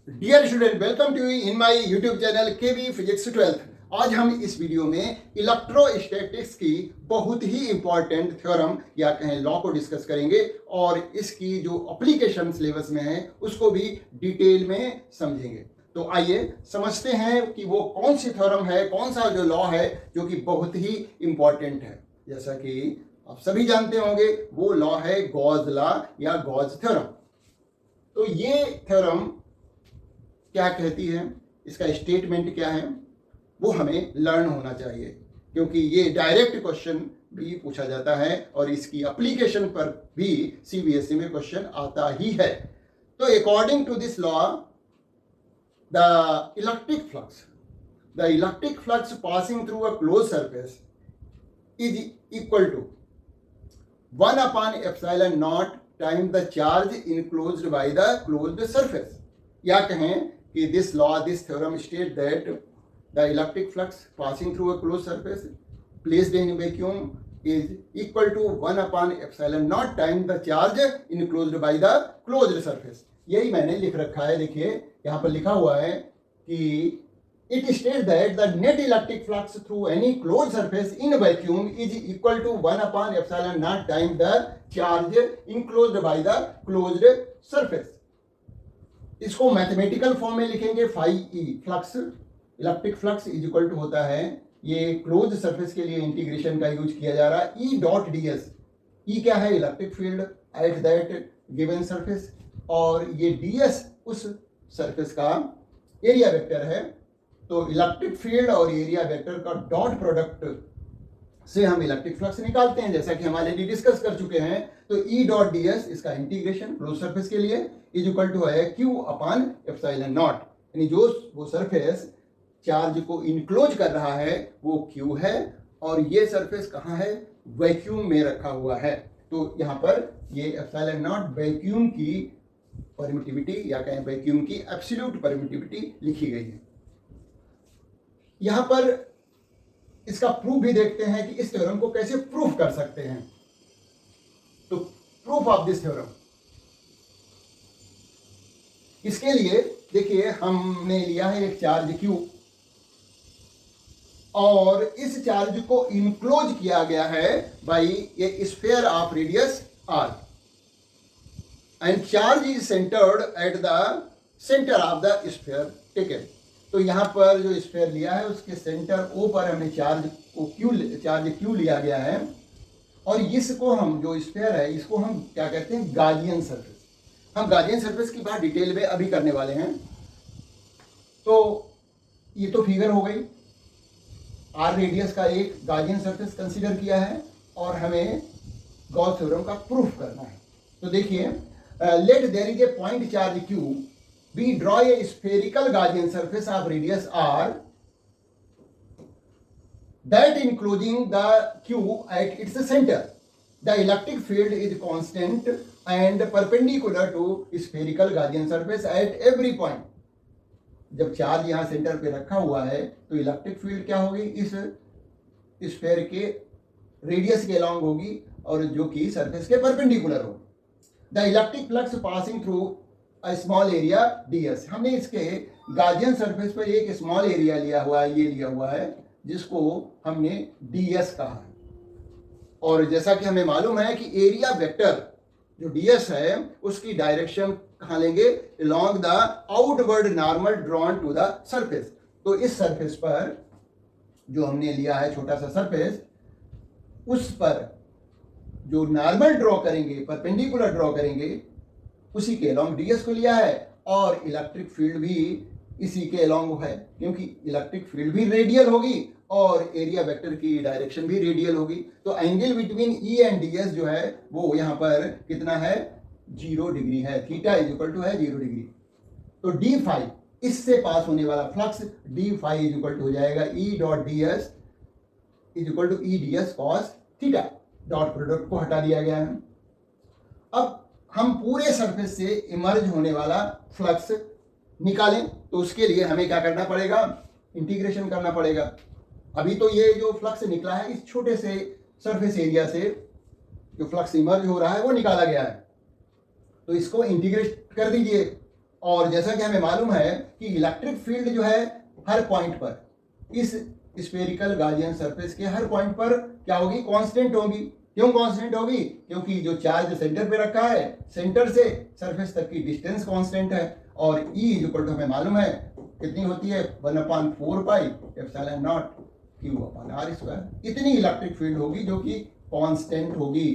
Dear student, welcome to in my YouTube channel KV physics 12th। आज हम इस video में इलेक्ट्रोस्टैटिक्स की बहुत ही इंपॉर्टेंट थ्योरम या कहें लॉ को डिस्कस करेंगे और इसकी जो एप्लीकेशन सिलेबस में है उसको भी डिटेल में समझेंगे। तो आइए समझते हैं कि वो कौन सी थ्योरम है, कौन सा जो लॉ है जो कि बहुत ही इंपॉर्टेंट है। जैसा कि आप सभी जानते होंगे वो लॉ है गॉस लॉ या गॉस थ्योरम। तो ये थ्योरम क्या कहती है, इसका स्टेटमेंट क्या है, वो हमें लर्न होना चाहिए, क्योंकि ये डायरेक्ट क्वेश्चन भी पूछा जाता है और इसकी एप्लीकेशन पर भी सीबीएसई में क्वेश्चन आता ही है। तो according to this law, the electric flux passing through a close surface is equal to 1/ε0 time the charge enclosed by the closed surface. या कहें कि this theorem state that the electric flux passing through a closed surface placed in vacuum is equal to 1/ε0 time the charge enclosed by the closed surface। यही मैंने लिख रखा है, देखिए यहाँ पर लिखा हुआ है कि it states that the net electric flux through any closed surface in vacuum is equal to 1/ε0 time the charge enclosed by the closed surface। इसको मैथमेटिकल फॉर्म में लिखेंगे phi E flux, electric flux is equal to होता है, ये close surface के लिए integration का use किया जा रहा है, ई डॉट डी एस। ई क्या है? Electric field at that given surface, और ये डी एस उस सरफेस का एरिया वेक्टर है। तो इलेक्ट्रिक फील्ड और एरिया वेक्टर का डॉट प्रोडक्ट से हम इलेक्ट्रिक फ्लक्स निकालते हैं, जैसा कि हम ऑलरेडी डिस्कस कर चुके हैं। तो ई डॉट डी एस, इसका इंटीग्रेशन क्लोज सरफेस के लिए इज इक्वल टू है Q/ε0, यानी जो वो सरफेस चार्ज को इनक्लोज कर रहा है वो Q है, और ये सरफेस कहाँ है? वैक्यूम में रखा हुआ है। तो यहाँ पर ये ε0 वैक्यूम की परमिटिविटी या कहें वैक्यूम की एब्सोल्यूट परमिटिविटी लिखी गई है। यहाँ पर इसका प्रूफ भी देखते हैं कि इस थ्योरम को कैसे प्रूफ कर सकते हैं। तो प्रूफ ऑफ दिस थ्योरम, इसके लिए देखिए हमने लिया है एक चार्ज Q और इस चार्ज को इनक्लोज किया गया है by a sphere of radius R and charge is centred at the centre of the sphere taken. तो यहां पर जो स्फीयर लिया है उसके सेंटर O पर हमने चार्ज Q लिया गया है, और इसको हम जो स्फीयर है इसको हम क्या कहते हैं? गाजियन सरफेस। हम गाजियन सरफेस की बात डिटेल में अभी करने वाले हैं। तो ये तो फिगर हो गई, आर रेडियस का एक गाजियन सरफेस कंसीडर किया है और हमें गॉस थ्योरम का प्रूफ करना है। तो देखिए, let there is a point charge Q, we draw a spherical Gaussian surface of radius R that enclosing the Q at its center. The electric field is constant and perpendicular to spherical Gaussian surface at every point. जब charge यहाँ centre पे रखा हुआ है तो electric field क्या होगी? इस स्फीयर के रेडियस के अलॉन्ग होगी और जो कि सरफेस के परपेंडिकुलर होगी। The electric flux passing through a small area ds। हमने इसके गाजियन सरफेस पर एक स्मॉल एरिया लिया हुआ है, ये लिया हुआ है जिसको हमने ds कहा है। और जैसा कि हमें मालूम है कि एरिया वेक्टर जो ds है उसकी डायरेक्शन कहाँ लेंगे? along the outward normal drawn to the surface. तो इस सरफेस पर जो हमने लिया है छोटा सा सरफेस, उस पर जो नॉर्मल ड्रॉ करेंगे, परपेंडिकुलर ड्रॉ करेंगे, उसी के along ds को लिया है, और इलेक्ट्रिक फील्ड भी इसी के अलॉन्ग है, क्योंकि इलेक्ट्रिक फील्ड भी रेडियल होगी और एरिया वेक्टर की डायरेक्शन भी रेडियल होगी। तो angle between E and ds जो है वो यहाँ पर कितना है? 0 डिग्री है। थीटा इज इक्वल टू है 0 डिग्री। तो d फाई, इससे पास होने वाला flux d phi is equal to हो जाएगा E dot ds is equal to E ds cos theta. Dot product को हटा दिया गया है। अब हम पूरे सरफेस से इमर्ज होने वाला फ्लक्स निकालें, तो उसके लिए हमें क्या करना पड़ेगा? इंटीग्रेशन करना पड़ेगा। अभी तो ये जो फ्लक्स निकला है इस छोटे से सरफेस एरिया से जो फ्लक्स इमर्ज हो रहा है वो निकाला गया है, तो इसको इंटीग्रेट कर दीजिए। और जैसा कि हमें मालूम है कि इलेक्ट्रिक फील्ड जो है हर पॉइंट पर इस स्फेरिकल गार्जियन सरफेस के हर पॉइंट पर क्या होगी, कांस्टेंट होगी। क्यों कांस्टेंट होगी? क्योंकि जो चार्ज सेंटर पे रखा है, सेंटर से सरफेस तक की डिस्टेंस कांस्टेंट है, और E इक्वल टू हमें मालूम है कितनी होती है, 1/4 पाई एप्सिलॉन नॉट Q/r²। इतनी इलेक्ट्रिक फील्ड होगी जो कि कांस्टेंट होगी,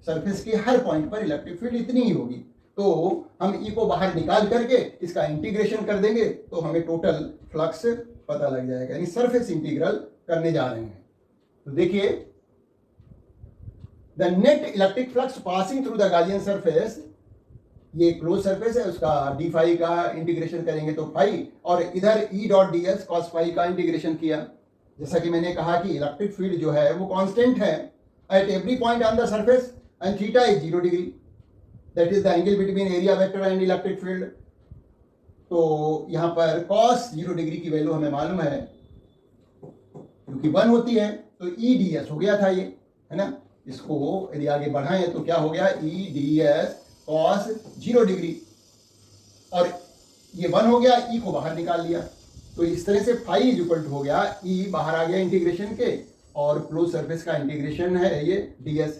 सरफेस के हर पॉइंट पर इलेक्ट्रिक फील्ड इतनी ही होगी। तो हम E को बाहर निकाल करके इसका इंटीग्रेशन कर देंगे तो हमें टोटल फ्लक्स पता लग जाएगा, यानी सरफेस इंटीग्रल करने जा रहे हैं। तो देखिए, the net electric flux passing through the guardian surface, ये क्लोज सरफेस है, उसका डी फाई का इंटीग्रेशन करेंगे तो फाई, और इधर E dot D S cos phi का इंटीग्रेशन किया। जैसा कि मैंने कहा कि इलेक्ट्रिक फील्ड जो है वो कांस्टेंट है at every point on the surface and theta is 0 degree, that is the angle between area vector and electric field. तो यहां पर cos 0 डिग्री की वैल्यू हमें मालूम है, क्योंकि 1 होती है, तो E ds हो गया था ये, है ना। इसको यदि आगे बढ़ाएं तो क्या हो गया, E ds cos 0 डिग्री, और ये 1 हो गया, E को बाहर निकाल लिया, तो इस तरह से फाई इज इक्वल टू हो गया, E बाहर आ गया इंटीग्रेशन के, और क्लोज सरफेस का इंटीग्रेशन है ये ds,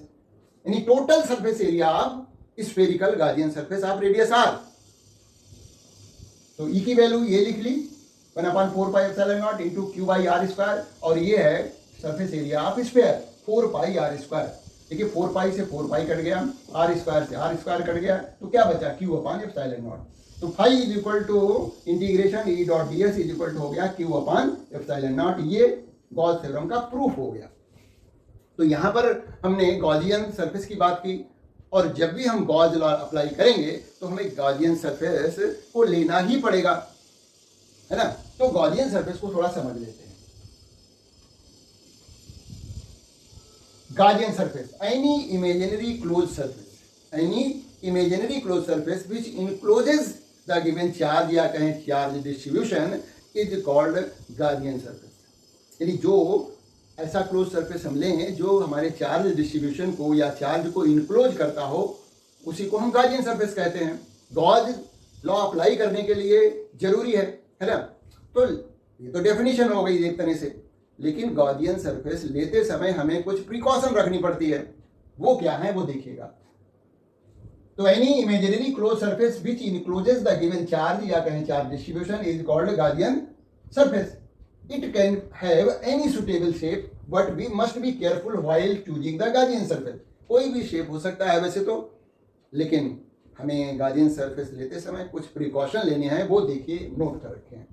यानी total surface area of spherical guardian surface of radius r। तो E की वैल्यू ये लिख ली 1/4 pi epsilon not into Q/r², और ये है surface area of sphere 4 pi r²। देखिए 4 पाई से 4 पाई कट गया, r² से r² कट गया, तो क्या बचा, Q/एप्सिलॉन नॉट। तो phi is equal to integration E dot ds is equal to हो गया Q/एप्सिलॉन नॉट। ये गॉस थ्योरम का प्रूफ हो गया। तो यहां पर हमने गॉसियन सरफेस की बात की, और जब भी हम गॉस लॉ अप्लाई करेंगे तो हमें गॉसियन सरफेस को लेना ही पड़ेगा, है ना। तो गॉसियन सरफेस को थोड़ा समझ लेते हैं। Gaussian surface, any imaginary close surface, any imaginary close surface which encloses the given charge, या कहें charge distribution, is called Gaussian surface. यानी जो ऐसा क्लोज सरफेस हम लें जो हमारे चार्ज डिस्ट्रीब्यूशन को या चार्ज को इनक्लोज करता हो, उसी को हम गॉसियन सरफेस कहते हैं। गॉस लॉ अप्लाई करने के लिए जरूरी है ना। तो ये तो डेफिनेशन हो गई एक तरह से, लेकिन गॉसियन सरफेस लेते समय हमें कुछ प्रिकॉशन रखनी पड़ती है। वो क्या है वो देखिएगा। तो any imaginary close surface which encloses the given charge, या कहें charge distribution, is called Gaussian surface. It can have any suitable shape, but we must be careful while choosing the Gaussian surface. कोई भी shape हो सकता है वैसे तो, लेकिन हमें गॉसियन सरफेस लेते समय कुछ प्रिकॉशन लेने हैं, वो देखिए, नोट कर रखें।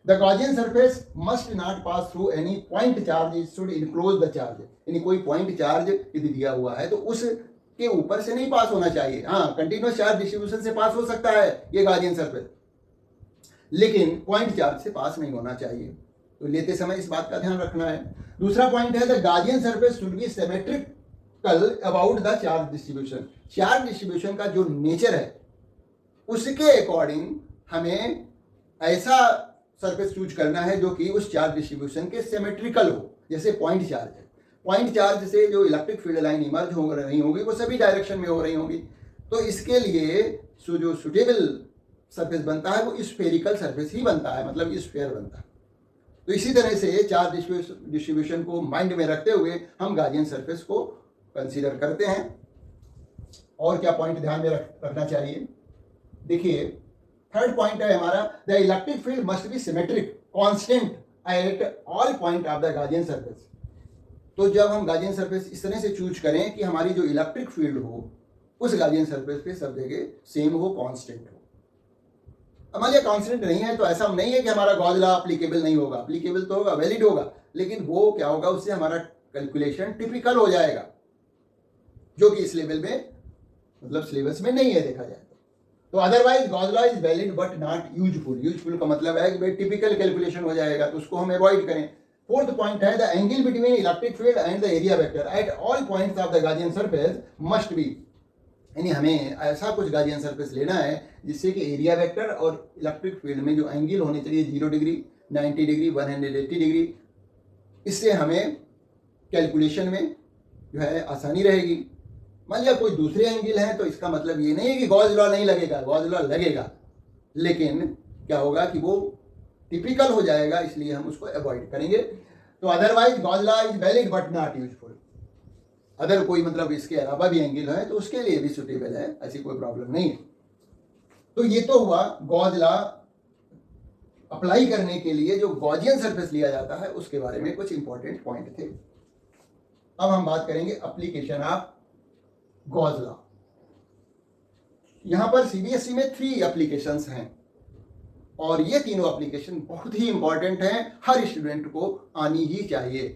The Gaussian surface must not pass through any point charge, it should enclose the charge. यानी कोई पॉइंट चार्ज यदि दिया हुआ है तो उसके ऊपर से नहीं पास होना चाहिए। हाँ, कंटिन्यूअस चार्ज डिस्ट्रीब्यूशन से पास हो सकता है ये गॉसियन सरफेस, लेकिन पॉइंट चार्ज से पास नहीं होना चाहिए। तो लेते समय इस बात का ध्यान रखना है। दूसरा पॉइंट है, the Gaussian surface should be symmetrical about the charge distribution. Charge distribution का जो नेचर है उसके अकॉर्डिंग हमें ऐसा सरफेस चूज करना है जो कि उस चार्ज डिस्ट्रीब्यूशन के सिमेट्रिकल हो। जैसे पॉइंट चार्ज है, पॉइंट चार्ज से जो इलेक्ट्रिक फील्ड लाइन इमर्ज हो रही होगी वो सभी डायरेक्शन में हो रही होगी। तो इसके लिए जो सुटेबल सरफेस बनता है वो स्फेरिकल सरफेस ही बनता है, मतलब स्फीयर बनता है। तो इसी तरह से चार्ज डिस्ट्रीब्यूशन को माइंड में रखते हुए हम गॉसियन सरफेस को कंसीडर करते हैं। और क्या पॉइंट ध्यान में रखना चाहिए, देखिए थर्ड पॉइंट है हमारा, the electric field must be symmetric constant at all point of the Gaussian surface. तो जब हम गॉसियन सरफेस इस तरह से चूज करें कि हमारी जो इलेक्ट्रिक फील्ड हो उस गॉसियन सरफेस पे सब जगह सेम हो, कांस्टेंट हो। हमारे कांस्टेंट नहीं है तो ऐसा नहीं है कि हमारा गॉस लॉ अप्लीकेबल नहीं होगा, अप्लीकेबल तो होगा, वैलिड होगा, लेकिन वो क्या होगा, उससे हमारा कैलकुलेशन टिपिकल हो जाएगा, जो कि इस लेवल में मतलब सिलेबस में नहीं है देखा जाए तो otherwise Gauss law is valid but not useful. Useful का मतलब है कि भाई टिपिकल कैलकुलेशन हो जाएगा, तो उसको हम अवॉइड करें। फोर्थ पॉइंट है, the angle between electric field and the area vector at all points of the Gaussian surface must be. यानी हमें ऐसा कुछ गॉसियन सरफेस लेना है जिससे कि एरिया वेक्टर और इलेक्ट्रिक फील्ड में जो एंगल होने चाहिए 0 डिग्री, 90 डिग्री, 180 डिग्री, इससे हमें कैलकुलेशन में जो है आसानी रहेगी। मान लिया कोई दूसरे एंगल है तो इसका मतलब ये नहीं है कि गॉस लॉ नहीं लगेगा, गॉस लॉ लगेगा, लेकिन क्या होगा कि वो टिपिकल हो जाएगा, इसलिए हम उसको अवॉइड करेंगे। तो otherwise Gauss law is valid but not useful. अगर कोई मतलब इसके अलावा भी एंगल है तो उसके लिए भी सुटेबल है, ऐसी कोई प्रॉब्लम नहीं है। तो ये तो हुआ गॉस लॉ अप्लाई करने के लिए जो गॉसियन सरफेस लिया जाता है उसके बारे में कुछ इंपॉर्टेंट पॉइंट थे। अब हम बात करेंगे एप्लीकेशन ऑफ गॉस लॉ। यहां पर सीबीएसई में 3 एप्लीकेशंस हैं और ये तीनों एप्लीकेशन बहुत ही इंपॉर्टेंट हैं, हर स्टूडेंट को आनी ही चाहिए।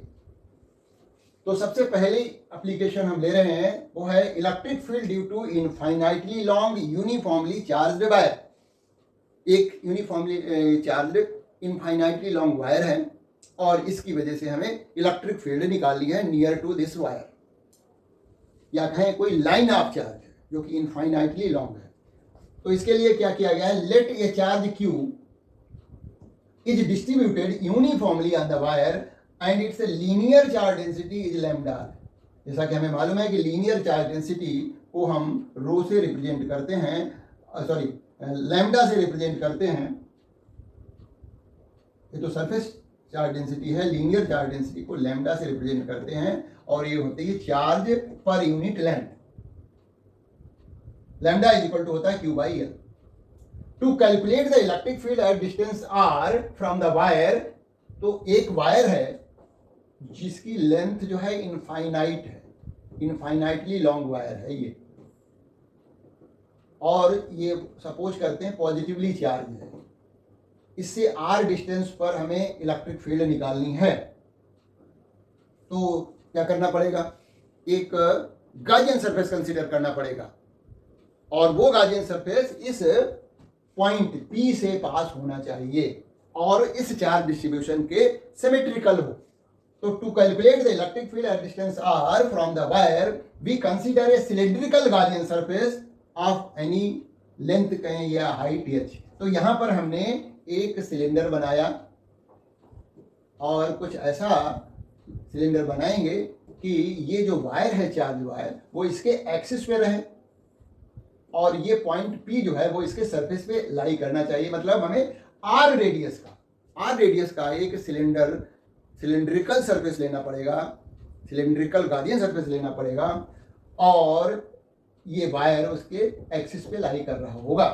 तो सबसे पहली एप्लीकेशन हम ले रहे हैं वो है electric field due to infinitely long uniformly charged wire. एक uniformly charged infinitely long wire है और इसकी वजह से हमें इलेक्ट्रिक फील्ड निकालनी है नियर टू दिस वायर, या कहें कोई लाइन ऑफ चार्ज है जो कि इनफाइनाइटली लॉन्ग है। तो इसके लिए क्या किया गया है, let a charge Q is distributed uniformly on the wire and its linear charge density is lambda. जैसा कि हमें मालूम है कि लीनियर चार्ज डेंसिटी को हम रो से रिप्रेजेंट करते हैं, सॉरी लैम्डा से रिप्रेजेंट करते हैं। ये तो सरफेस चार्ज डेंसिटी है, लीनियर चार्ज डेंसिटी को लैम्डा से रिप्रेजेंट करते हैं और ये होती है charge per unit length. Lambda is equal to होता है Q by L. To calculate the electric field at distance R from the wire, तो एक वायर है जिसकी लेंथ जो है इनफाइनाइट है, इनफाइनाइटली लॉन्ग वायर है ये, और ये सपोज करते हैं पॉजिटिवली चार्ज है। इससे आर डिस्टेंस पर हमें इलेक्ट्रिक फील्ड निकालनी है। तो क्या करना पड़ेगा, एक गॉसियन सरफेस कंसीडर करना पड़ेगा और वो गॉसियन सरफेस इस पॉइंट P से पास होना चाहिए और इस चार्ज डिस्ट्रीब्यूशन के सिमेट्रिकल हो। तो to calculate the electric field at distance r from the wire we consider a cylindrical Gaussian surface of any length कहें या हाइट h। तो यहां पर हमने एक सिलेंडर बनाया और कुछ ऐसा सिलेंडर बनाएंगे कि ये जो वायर है चार्ज वायर वो इसके एक्सिस पे रहे और ये पॉइंट P जो है वो इसके सरफेस पे लाई करना चाहिए। मतलब हमें R रेडियस का एक सिलेंड्रिकल सरफेस लेना पड़ेगा, सिलेंड्रिकल गॉसियन सरफेस लेना पड़ेगा और ये वायर उसके एक्सिस पे लाई कर रहा होगा।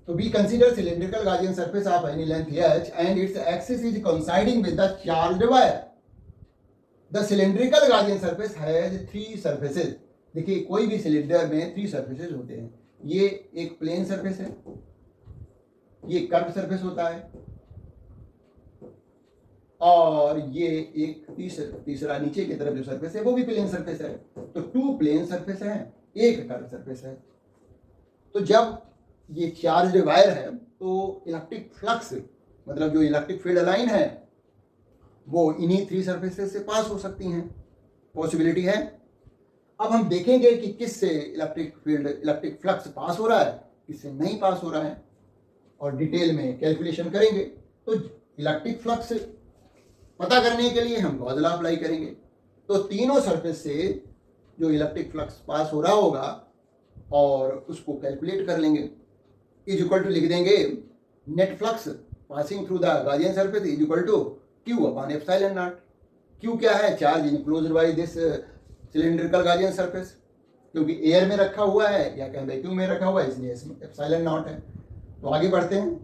तो we consider cylindrical Gaussian surface of any length h and its axis is coinciding with the charged wire. The cylindrical Gaussian surface has 3 surfaces. देखिए कोई भी सिलेंडर में 3 सरफेसेस होते हैं। ये एक प्लेन सरफेस है, ये कर्व सरफेस होता है और ये एक तीसरा नीचे की तरफ जो सरफेस है वो भी प्लेन सरफेस है। तो 2 प्लेन सरफेस है, एक कर्व सरफेस है। तो जब ये चार्ज वायर है तो इलेक्ट्रिक फ्लक्स मतलब जो इलेक्ट्रिक फील्ड लाइन है वो इन्हीं 3 सरफेसेस से पास हो सकती हैं, पॉसिबिलिटी है। अब हम देखेंगे कि किस से इलेक्ट्रिक फ्लक्स पास हो रहा है, किससे नहीं पास हो रहा है और डिटेल में कैलकुलेशन करेंगे। तो इलेक्ट्रिक फ्लक्स पता करने के लिए हम गॉस लॉ अप्लाई करेंगे। तो तीनों सरफेस से जो इलेक्ट्रिक फ्लक्स पास हो रहा होगा और उसको कैलकुलेट कर लेंगे। इज इक्वल टू लिख देंगे net flux passing through the Gaussian surface is equal to Q upon epsilon naught. Q क्या है, charge enclosed by this cylindrical Gaussian surface, क्योंकि एयर में रखा हुआ है या कहें वैक्यूम में रखा हुआ है इसलिए इसमें एप्सिलॉन नॉट है। तो आगे बढ़ते हैं।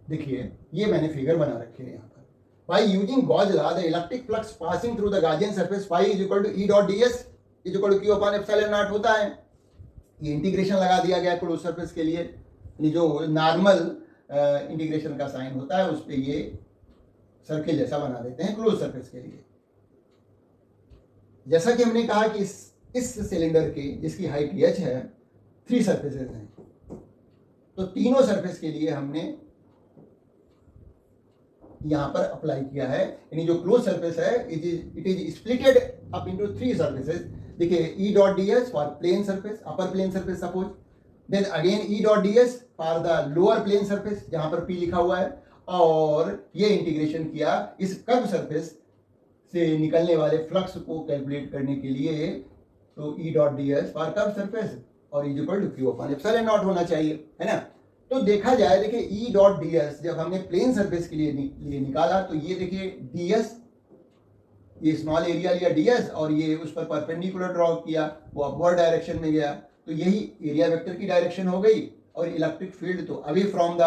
देखिए ये मैंने फिगर बना रखे हैं यहाँ पर। By using Gauss law the electric flux passing through the Gaussian surface phi is equal to E dot D S is equal to Q upon epsilon naught होता है। ये इंटीग्रेशन लगा दिया गया क्लोज सरफेस के लिए, जो नॉर्मल इंटीग्रेशन का साइन होता है उस पर ये सर्किल जैसा बना देते हैं क्लोज सरफेस के लिए। जैसा कि हमने कहा कि इस सिलेंडर की जिसकी हाइट h है 3 सरफेसेस हैं, तो तीनों सरफेस के लिए हमने यहां पर अप्लाई किया है। यानी जो क्लोज सरफेस है it is splitted up into 3 surfaces. देखिए E dot D S for plane surface, upper plane surface suppose, then again E dot D S for the lower plane surface जहां पर P लिखा हुआ है, और ये integration किया इस कर्व सरफेस से निकलने वाले फ्लक्स को कैलकुलेट करने के लिए। तो E dot D S for curve surface और is equal to Q upon epsilon naught होना चाहिए, है ना। तो देखा जाए, देखिए ई डॉट डी एस जब हमने प्लेन सरफेस के लिए निकाला तो ये देखिए डी एस, ये स्मॉल एरिया लिया डी एस और ये उस पर परपेंडिकुलर ड्रॉ किया, वो अपवर्ड डायरेक्शन में गया, तो यही एरिया वेक्टर की डायरेक्शन हो गई। और इलेक्ट्रिक फील्ड तो अवे फ्रॉम द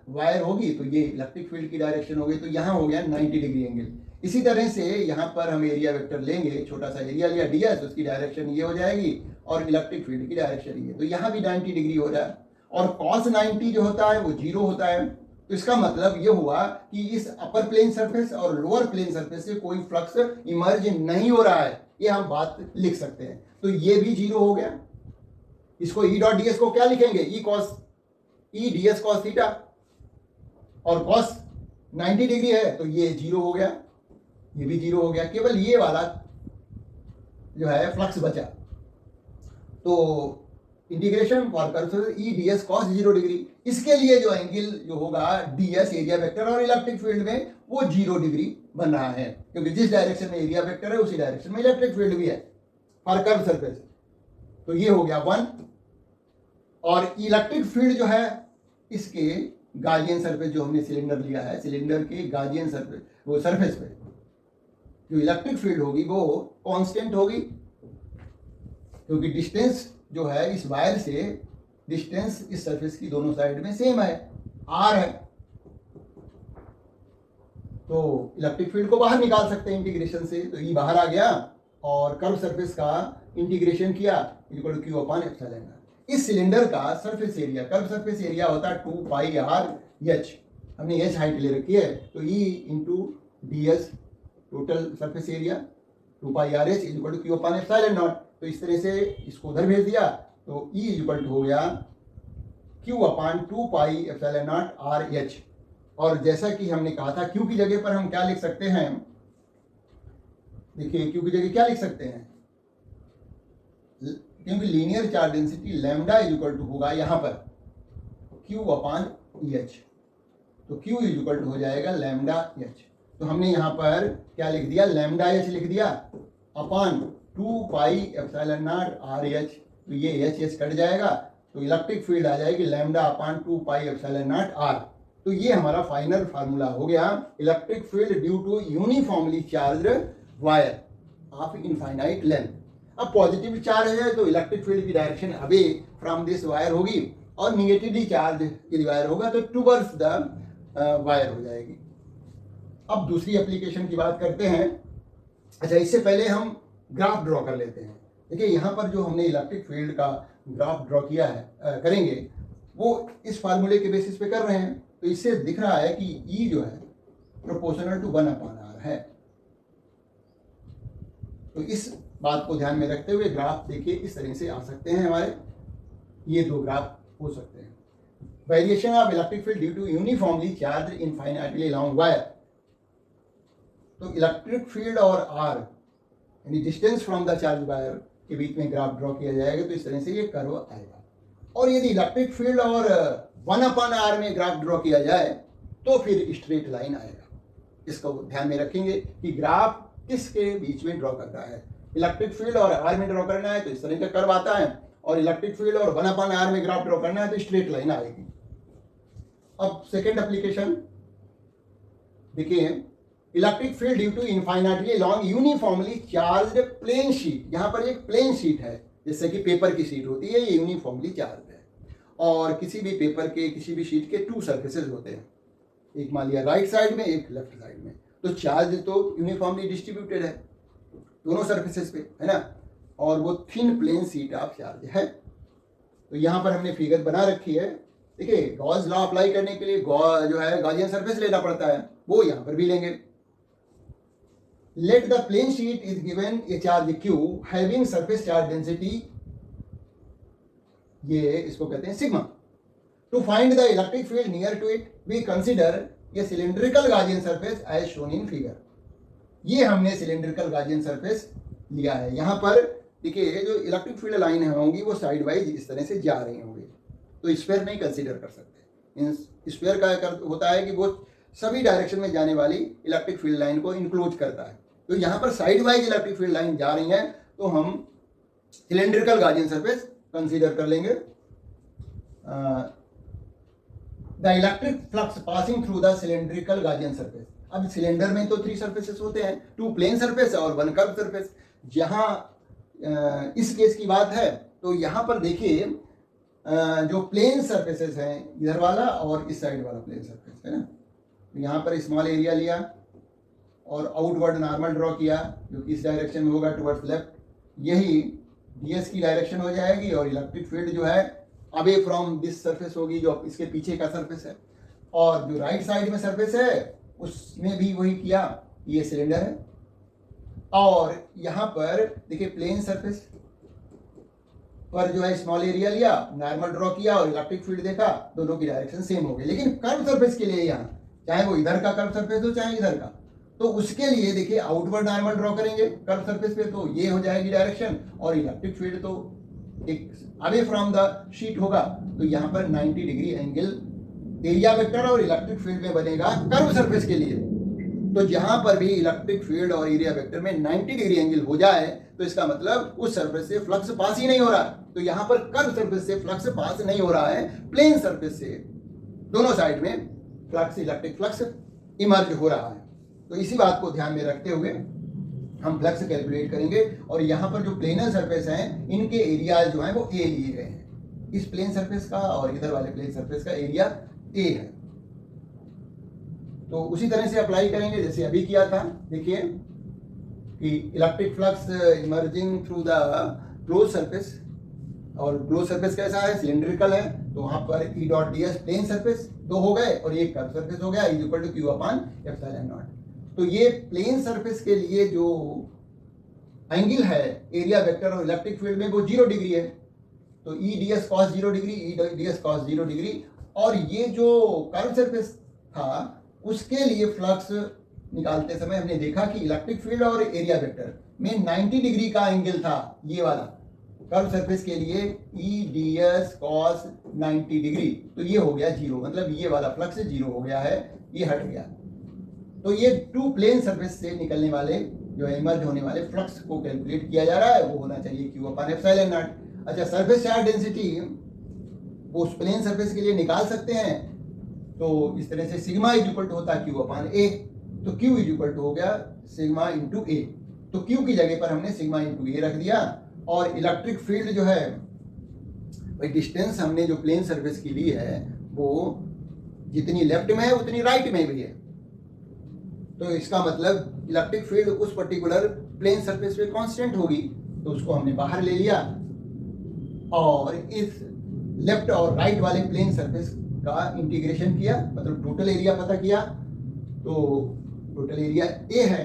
वायर होगी, तो ये इलेक्ट्रिक फील्ड की डायरेक्शन हो गई, तो यहाँ हो गया 90 डिग्री एंगल। इसी तरह से यहाँ पर हम एरिया वेक्टर लेंगे, छोटा सा एरिया लिया डी एस, उसकी डायरेक्शन ये हो जाएगी और इलेक्ट्रिक फील्ड की डायरेक्शन ये, तो यहाँ भी 90 डिग्री हो रहा है। और cos 90 जो होता है वो 0 होता है, तो इसका मतलब ये हुआ कि इस अपर प्लेन सरफेस और लोअर प्लेन सरफेस से कोई फ्लक्स इमर्ज नहीं हो रहा है, ये हम बात लिख सकते हैं। तो ये भी 0 हो गया। इसको ई डॉट डी एस को क्या लिखेंगे, ई डी एस कॉस थीटा, और cos 90 डिग्री है तो ये 0 हो गया, ये भी 0 हो गया, केवल ये वाला जो है फ्लक्स बचा। तो integration for curve E D S cos 0 degree, इसके लिए जो एंगल जो होगा डी एस एरिया वेक्टर और इलेक्ट्रिक फील्ड में वो 0 डिग्री बन रहा है, क्योंकि जिस डायरेक्शन में एरिया वेक्टर है उसी डायरेक्शन में इलेक्ट्रिक फील्ड भी है फॉर कर्व सरफेस। तो ये हो गया 1। और इलेक्ट्रिक फील्ड जो है इसके गार्जियन सरफेस, जो हमने सिलेंडर लिया है, सिलेंडर के गार्जियन सरफेस, वो सरफेस पे जो इलेक्ट्रिक फील्ड होगी वो कांस्टेंट होगी, क्योंकि डिस्टेंस जो है इस वायर से, डिस्टेंस इस सरफेस की दोनों साइड में सेम है, r है। तो इलेक्ट्रिक फील्ड को बाहर निकाल सकते हैं इंटीग्रेशन से, तो ये बाहर आ गया और कर्व सरफेस का इंटीग्रेशन किया equal to Q upon epsilon. इस सिलेंडर का surface area, curve surface area होता है 2 पाई आर एच, हमने एच हाइट ले रखी है, तो E into D S total surface area 2 pi R H equal to Q upon epsilon naught. तो इस तरह से इसको उधर भेज दिया, तो ई इक्वल टू हो गया Q upon 2 pi epsilon naught R H. और जैसा कि हमने कहा था, क्यू की जगह पर हम क्या लिख सकते हैं, देखिए क्यू की जगह क्या लिख सकते हैं, क्योंकि linear charge density lambda is equal to होगा यहाँ पर क्यू अपॉन एच, तो क्यू इज इक्वल टू हो जाएगा लैम्डा एच। तो हमने यहाँ पर क्या लिख दिया, लैम्डा एच लिख दिया upon 2 pi epsilon naught R H, तो ये एच एच कट जाएगा, तो इलेक्ट्रिक फील्ड आ जाएगी lambda upon 2 pi epsilon naught R. तो ये हमारा फाइनल फार्मूला हो गया, electric field due to uniformly charged wire of infinite length. अब पॉजिटिव चार्ज है तो इलेक्ट्रिक फील्ड की direction away from this wire होगी, और निगेटिवली चार्ज यदि वायर होगा तो टुवर्ड्स द वायर हो जाएगी। अब दूसरी एप्लीकेशन की बात करते हैं। अच्छा, इससे पहले हम ग्राफ ड्रॉ कर लेते हैं। देखिए यहाँ पर जो हमने इलेक्ट्रिक फील्ड का ग्राफ ड्रॉ किया है, करेंगे, वो इस फार्मूले के बेसिस पे कर रहे हैं। तो इससे दिख रहा है कि E जो है प्रोपोर्शनल टू 1/r है। तो इस बात को ध्यान में रखते हुए ग्राफ देखिए इस तरह से आ सकते हैं, हमारे ये दो ग्राफ हो सकते हैं। Variation of electric field due to uniformly charge infinitely long wire. तो इलेक्ट्रिक फील्ड और आर यानी distance from the charge wire के बीच में ग्राफ ड्रॉ किया जाएगा, तो इस तरह से ये कर्व आएगा। और यदि इलेक्ट्रिक फील्ड और 1/r में ग्राफ ड्रॉ किया जाए तो फिर स्ट्रेट लाइन आएगा। इसको ध्यान में रखेंगे कि ग्राफ किसके बीच में ड्रॉ करना है। इलेक्ट्रिक फील्ड और आर में ड्रॉ करना है तो इस तरह का कर्व आता है, और इलेक्ट्रिक फील्ड और 1/r में ग्राफ ड्रॉ करना है तो स्ट्रेट लाइन आएगी। अब सेकेंड एप्लीकेशन देखिए, electric field due to infinitely long uniformly charged plane sheet. यहाँ पर एक प्लेन शीट है, जैसे कि पेपर की शीट होती है, ये यूनिफॉर्मली चार्ज है। और किसी भी पेपर के, किसी भी शीट के 2 सरफेसेस होते हैं, एक मान लिया राइट साइड में, एक लेफ्ट साइड में। तो चार्ज तो यूनिफॉर्मली डिस्ट्रीब्यूटेड है दोनों सरफेसेस पे, है ना। और वो thin plane sheet of charge है। तो यहाँ पर हमने फिगर बना रखी है। देखिए, गॉस लॉ अप्लाई करने के लिए जो है गॉसियन सरफेस लेना पड़ता है, वो यहाँ पर भी लेंगे। Let the plane sheet is given a charge Q having surface charge density, ये इसको कहते हैं sigma. To find the electric field near to it we consider ये cylindrical Gaussian surface as shown in figure. ये हमने cylindrical Gaussian surface लिया है। यहाँ पर देखिए, जो इलेक्ट्रिक फील्ड लाइन होंगी वो साइड वाइज इस तरह से जा रही होंगी, तो स्फीयर नहीं कंसीडर कर सकते। स्फीयर का होता है कि वो सभी डायरेक्शन में जाने वाली इलेक्ट्रिक फील्ड लाइन को इंक्लूड करता है। तो यहाँ पर side wise electric field line जा रही है, तो हम सिलेंड्रिकल गॉसियन सरफेस कंसीडर कर लेंगे। The electric flux passing through the cylindrical Gaussian surface. अब सिलेंडर में तो 3 सरफेसेस होते हैं, 2 प्लेन सरफेस और 1 कर्व सरफेस। जहां इस केस की बात है तो यहां पर देखिए जो प्लेन सरफेसेस हैं, इधर वाला और इस साइड वाला प्लेन सरफेस है ना, यहाँ पर स्मॉल एरिया लिया और आउटवर्ड नॉर्मल ड्रॉ किया जो कि इस डायरेक्शन में होगा टुवर्ड्स लेफ्ट। यही डीएस की डायरेक्शन हो जाएगी और इलेक्ट्रिक फील्ड जो है अवे फ्रॉम दिस सरफेस होगी जो इसके पीछे का सरफेस है। और जो राइट साइड में सरफेस है उसमें भी वही किया, ये सिलेंडर है। और यहाँ पर देखिए प्लेन सरफेस पर जो है स्मॉल एरिया लिया, नॉर्मल ड्रॉ किया और इलेक्ट्रिक फील्ड देखा, दोनों की डायरेक्शन सेम हो गई। लेकिन कर्व सरफेस के लिए यहाँ चाहे वो इधर का कर्व सरफेस हो चाहे इधर का, तो उसके लिए देखिए आउटवर्ड नॉर्मल ड्रॉ करेंगे कर्व सरफेस पे, तो ये हो जाएगी डायरेक्शन और इलेक्ट्रिक फील्ड तो एक अवे फ्रॉम द शीट होगा। तो यहाँ पर 90 डिग्री एंगल एरिया वेक्टर और इलेक्ट्रिक फील्ड में बनेगा कर्व सरफेस के लिए। तो जहां पर भी इलेक्ट्रिक फील्ड और एरिया वेक्टर में 90 डिग्री एंगल हो जाए तो इसका मतलब उस सरफेस से फ्लक्स पास ही नहीं हो रहा है। तो यहां पर कर्व सरफेस से फ्लक्स पास नहीं हो रहा है, प्लेन सरफेस से दोनों साइड में फ्लक्स, इलेक्ट्रिक फ्लक्स इमर्ज हो रहा है। तो इसी बात को ध्यान में रखते हुए हम फ्लक्स कैलकुलेट करेंगे। और यहाँ पर जो प्लेनर सरफेस हैं इनके एरियाज जो हैं वो ए लिए गए हैं। इस प्लेन सरफेस का और इधर वाले प्लेन सरफेस का एरिया ए है। तो उसी तरह से अप्लाई करेंगे जैसे अभी किया था। देखिए कि electric flux emerging through the close surface, और क्लोज सरफेस कैसा है, सिलेंड्रिकल है, तो वहां पर E dot D S plane surface 2 हो गए और एक कर्व सरफेस हो गया, is equal to Q upon epsilon naught. तो ये प्लेन सरफेस के लिए जो एंगल है एरिया वेक्टर और इलेक्ट्रिक फील्ड में वो 0 डिग्री है। तो E D S cos 0 degree, ई डी एस कॉस 0 डिग्री। और ये जो कर्व सरफेस था उसके लिए फ्लक्स निकालते समय हमने देखा कि इलेक्ट्रिक फील्ड और एरिया वेक्टर में 90 डिग्री का एंगल था। ये वाला कर्व सरफेस के लिए ई डी एस कॉस 90 डिग्री, तो ये हो गया 0, मतलब ये वाला फ्लक्स 0 हो गया है, ये हट गया। तो ये 2 प्लेन सरफेस से निकलने वाले जो इमर्ज होने वाले फ्लक्स को कैलकुलेट किया जा रहा है, वो होना चाहिए क्यू अपॉन एप्सिलॉन नॉट। अच्छा, सरफेस चार्ज डेंसिटी वो उस प्लेन सरफेस के लिए निकाल सकते हैं। तो इस तरह से सिग्मा इज इक्वल टू होता है क्यू अपॉन ए, तो क्यू इज इक्वल टू हो गया सिग्मा इंटू ए। तो क्यू की जगह पर हमने सिग्मा इंटू ए रख दिया। और इलेक्ट्रिक फील्ड जो है भाई डिस्टेंस हमने जो प्लेन सरफेस की ली है वो जितनी लेफ्ट में है उतनी राइट में भी है। तो इसका मतलब इलेक्ट्रिक फील्ड उस पर्टिकुलर प्लेन सरफेस पे कांस्टेंट होगी, तो उसको हमने बाहर ले लिया और इस लेफ्ट और राइट वाले प्लेन सरफेस का इंटीग्रेशन किया, मतलब टोटल एरिया पता किया। तो टोटल एरिया ए है,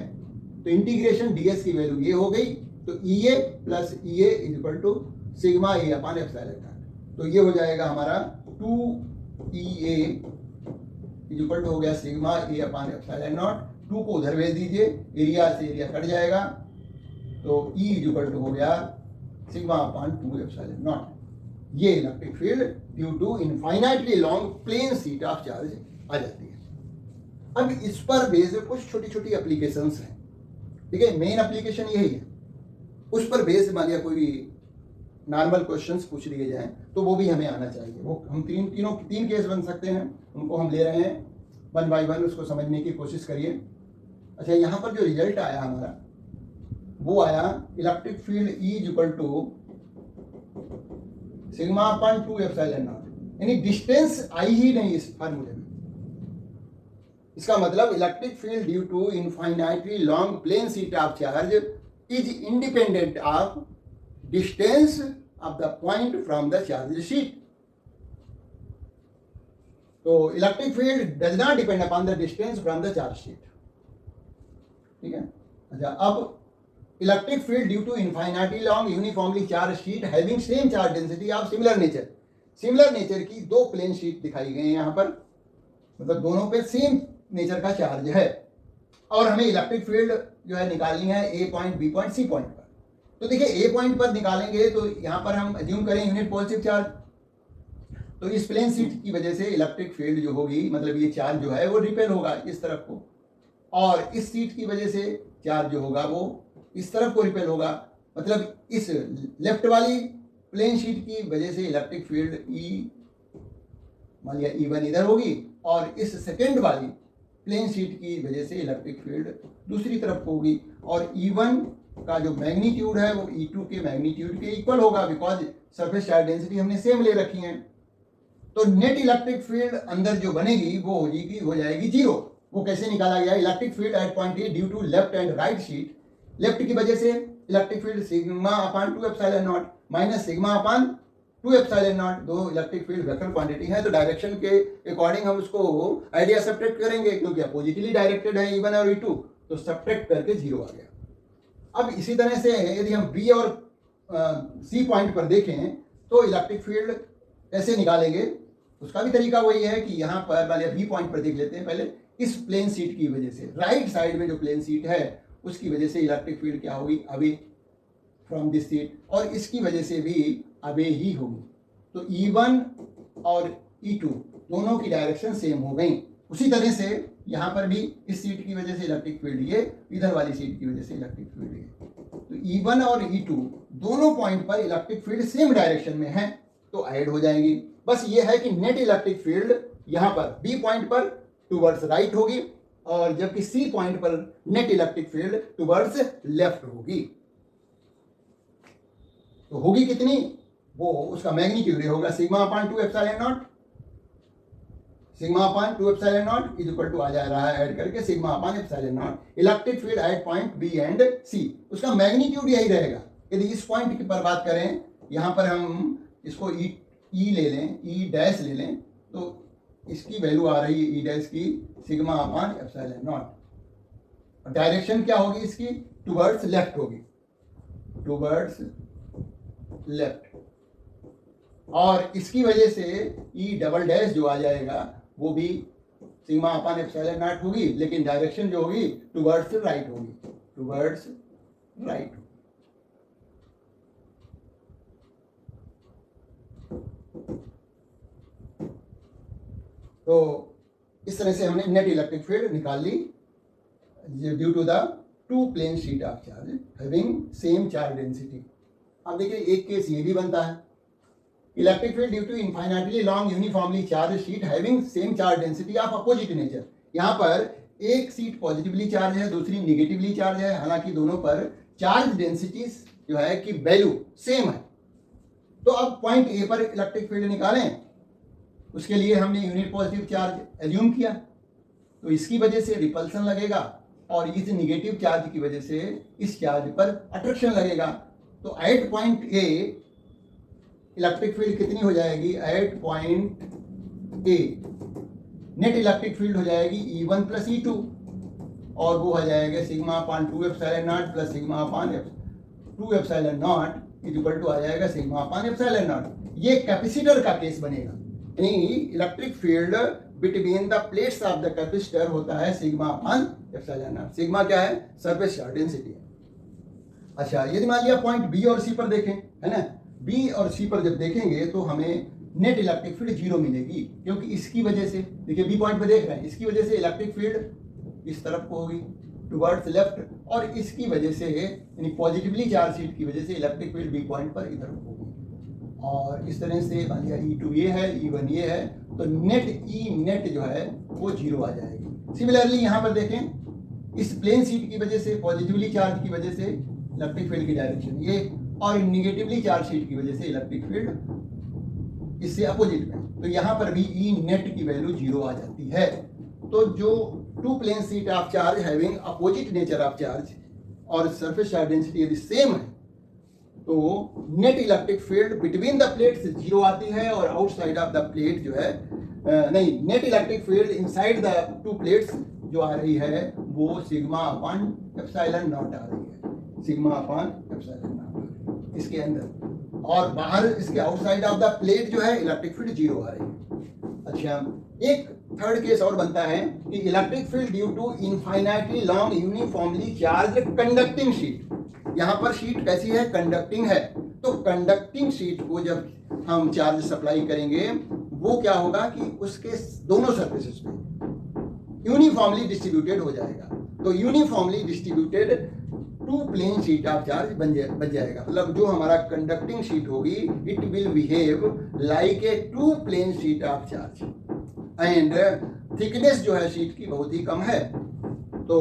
तो इंटीग्रेशन डीएस की वैल्यू ये हो गई, तो E A plus E A is equal to sigma A upon epsilon naught. तो ये हो जाएगा हमारा 2 E A is equal to हो गया sigma A upon epsilon naught. 2 को उधर भेज दीजिए, एरिया से एरिया कट जाएगा, तो ई इज इक्वल टू हो गया सिग्मा अपॉन 2 एप्सिलॉन नॉट। ये electric field due to infinitely long plane sheet of charge आ जाती है। अब इस पर बेस्ड कुछ छोटी छोटी एप्लीकेशंस हैं, ठीक है, मेन एप्लीकेशन यही है। उस पर बेस्ड मान लिया कोई नॉर्मल क्वेश्चंस पूछ लिए जाएं तो वो भी हमें आना चाहिए। वो हम तीन केस बन सकते हैं, उनको हम ले रहे हैं 1 बाय 1, उसको समझने की कोशिश करिए। अच्छा, यहाँ पर जो रिजल्ट आया हमारा वो आया electric field E is equal to sigma upon 2 epsilon naught, यानी डिस्टेंस आई ही नहीं इस फार्मूले में। इसका मतलब electric field due to infinitely long plane sheet of charge is independent of distance of the point from the charge sheet. तो electric field does not depend upon the distance from the charge sheet, ठीक है। अच्छा, अब electric field due to infinitely long uniformly charge sheet having same charge density of similar nature. Similar nature की 2 plane sheet दिखाई गई हैं यहाँ पर, मतलब दोनों पे सेम नेचर का चार्ज है और हमें इलेक्ट्रिक फील्ड जो है निकालनी है A point, B point, C point पर। तो देखिए ए पॉइंट पर निकालेंगे तो यहाँ पर हम अज्यूम करें यूनिट पॉजिटिव चार्ज, तो इस प्लेन शीट की वजह से इलेक्ट्रिक फील्ड जो होगी, मतलब ये चार्ज जो है वो रिपेल होगा इस तरफ को, और इस शीट की वजह से चार्ज जो होगा वो इस तरफ को रिपेल होगा, मतलब इस लेफ्ट वाली प्लेन शीट की वजह से इलेक्ट्रिक फील्ड ई, मान लिया E1 इधर होगी, और इस सेकेंड वाली प्लेन शीट की वजह से इलेक्ट्रिक फील्ड दूसरी तरफ होगी, और E1 का जो मैग्नीट्यूड है वो E2 के मैग्नीट्यूड के इक्वल होगा, बिकॉज सरफेस चार्ज डेंसिटी हमने सेम ले रखी है। तो नेट इलेक्ट्रिक फील्ड अंदर जो बनेगी वो हो जाएगी जीरो। वो कैसे निकाला गया? Electric field at point A due to left and right sheet, left की वजह से electric field sigma upon 2 epsilon naught minus sigma upon 2 epsilon naught. दो इलेक्ट्रिक फील्ड वेक्टर क्वांटिटी है, तो डायरेक्शन के अकॉर्डिंग हम उसको आइडिया सब्ट्रैक्ट करेंगे, क्योंकि अपोजिटली डायरेक्टेड है E1 और E2, तो सब्ट्रैक्ट करके जीरो आ गया। अब इसी तरह से यदि हम बी और सी पॉइंट पर देखें तो इलेक्ट्रिक फील्ड कैसे निकालेंगे, उसका भी तरीका वही है कि यहाँ पर पहले बी पॉइंट पर देख लेते हैं। पहले इस प्लेन सीट की वजह से, राइट साइड में जो प्लेन सीट है उसकी वजह से इलेक्ट्रिक फील्ड क्या होगी? अवे फ्रॉम दिस सीट, और इसकी वजह से भी अवे ही होगी। तो E1 और E2 दोनों की डायरेक्शन सेम हो गई। उसी तरह से यहाँ पर भी इस सीट की वजह से इलेक्ट्रिक फील्ड ये, इधर वाली सीट की वजह से इलेक्ट्रिक फील्ड ये। तो E1 और E2 दोनों पॉइंट पर इलेक्ट्रिक फील्ड सेम डायरेक्शन में है, तो ऐड हो जाएंगी। बस ये है कि नेट इलेक्ट्रिक फील्ड यहाँ पर बी पॉइंट पर टुवर्ड्स राइट होगी, और जबकि सी पॉइंट पर net electric field towards left होगी। तो होगी कितनी? वो उसका मैग्नीट्यूड होगा sigma upon 2 epsilon naught, sigma upon 2 epsilon naught is equal to आ जा रहा है ऐड करके sigma upon epsilon naught electric field at point B and C. उसका मैग्नीट्यूड यही रहेगा। यदि इस पॉइंट की पर बात करें, यहाँ पर हम इसको ई ले लें, ई डैश ले लें, तो इसकी वैल्यू आ रही है ई डैश की सिग्मा अपान एप्सिलॉन नॉट। और डायरेक्शन क्या होगी इसकी? टुवर्ड्स लेफ्ट होगी, टुवर्ड्स लेफ्ट। और इसकी वजह से ई डबल डैश जो आ जाएगा वो भी सिग्मा अपान एप्सिलॉन नॉट होगी, लेकिन डायरेक्शन जो होगी टुवर्ड्स राइट होगी, टुवर्ड्स राइट। तो इस तरह से हमने नेट इलेक्ट्रिक फील्ड निकाल ली due to the two plane sheet of charge having same charge density. अब देखिए एक केस ये भी बनता है, electric field due to infinitely long uniformly charge sheet having same charge density of opposite nature. यहाँ पर एक सीट पॉजिटिवली चार्ज है, दूसरी निगेटिवली चार्ज है, हालांकि दोनों पर चार्ज डेंसिटी जो है कि वैल्यू सेम है। तो अब पॉइंट ए पर इलेक्ट्रिक फील्ड निकालें, उसके लिए हमने यूनिट पॉजिटिव चार्ज एज्यूम किया, तो इसकी वजह से रिपल्सन लगेगा, और इस निगेटिव चार्ज की वजह से इस चार्ज पर अट्रैक्शन लगेगा। तो at point A electric field कितनी हो जाएगी? At point A net electric field हो जाएगी E1 प्लस E2, और वो हो जाएगा sigma upon 2 epsilon naught plus sigma upon 2 epsilon naught is equal to आ जाएगा सिग्मा अपान एप्सिलॉन नॉट। ये कैपेसिटर का केस बनेगा, यानी electric field between the plates of the capacitor होता है sigma upon epsilon naught. Sigma क्या है? सरफेस चार्ज डेंसिटी है। अच्छा, यदि मान लिया पॉइंट बी और सी पर देखें, है ना, बी और सी पर जब देखेंगे तो हमें नेट इलेक्ट्रिक फील्ड जीरो मिलेगी, क्योंकि इसकी वजह से, देखिए बी पॉइंट पर देख रहे हैं, इसकी वजह से इलेक्ट्रिक फील्ड इस तरफ को होगी टुवर्ड्स लेफ्ट, और इसकी वजह से यानी पॉजिटिवली चार्ज शीट की वजह से इलेक्ट्रिक फील्ड बी पॉइंट पर इधर होगी। और इस तरह से मान लिया E2 ये है, E1 ये है, तो नेट ई नेट जो है वो जीरो आ जाएगी। सिमिलरली यहाँ पर देखें, इस प्लेन सीट की वजह से, पॉजिटिवली चार्ज की वजह से इलेक्ट्रिक फील्ड की डायरेक्शन ये, और निगेटिवली चार्ज शीट की वजह से इलेक्ट्रिक फील्ड इससे अपोजिट में, तो यहाँ पर भी ई नेट की वैल्यू जीरो आ जाती है। तो जो two plane sheet of charge having opposite nature of charge और सरफेस चार्ज डेंसिटी यदि सेम है, तो net electric field between the plates zero आती है, और आउटसाइड ऑफ द प्लेट जो है नहीं, net electric field inside the two plates जो आ रही है वो सिग्मा अपान एप्सिलॉन नॉट आ रही है, सिग्मा अपान एप्सिलॉन नॉट इसके अंदर, और बाहर इसके आउटसाइड ऑफ द प्लेट जो है इलेक्ट्रिक फील्ड जीरो आ रही है। अच्छा, एक थर्ड केस और बनता है कि electric field due to infinitely long uniformly charge conducting sheet. यहाँ पर शीट कैसी है? कंडक्टिंग है। तो कंडक्टिंग शीट को जब हम चार्ज सप्लाई करेंगे वो क्या होगा कि उसके दोनों सरफेसेस पे यूनिफॉर्मली डिस्ट्रीब्यूटेड हो जाएगा। तो uniformly distributed two plane sheet of charge बन जाएगा। मतलब जो हमारा कंडक्टिंग शीट होगी it will behave like a two plane sheet of charge and thickness जो है शीट की बहुत ही कम है। तो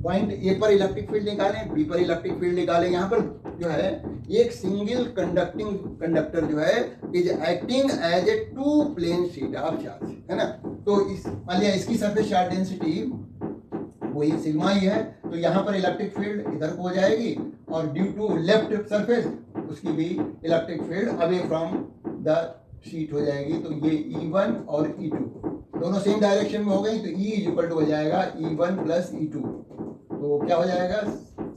पॉइंट ए पर इलेक्ट्रिक फील्ड निकालें, बी पर इलेक्ट्रिक फील्ड निकालें। यहाँ पर जो है एक सिंगल कंडक्टर जो है is acting as a two plane sheet of charge, है ना। तो इस मान लिया इसकी सरफेस चार्ज डेंसिटी वही सिग्मा ही है, तो यहाँ पर इलेक्ट्रिक फील्ड इधर को हो जाएगी और ड्यू टू लेफ्ट सरफेस उसकी भी electric field away from the sheet हो जाएगी। तो ये E1 और E2 दोनों सेम डायरेक्शन में हो गई, तो E इज इक्वल टू हो जाएगा E1 प्लस E2। तो क्या हो जाएगा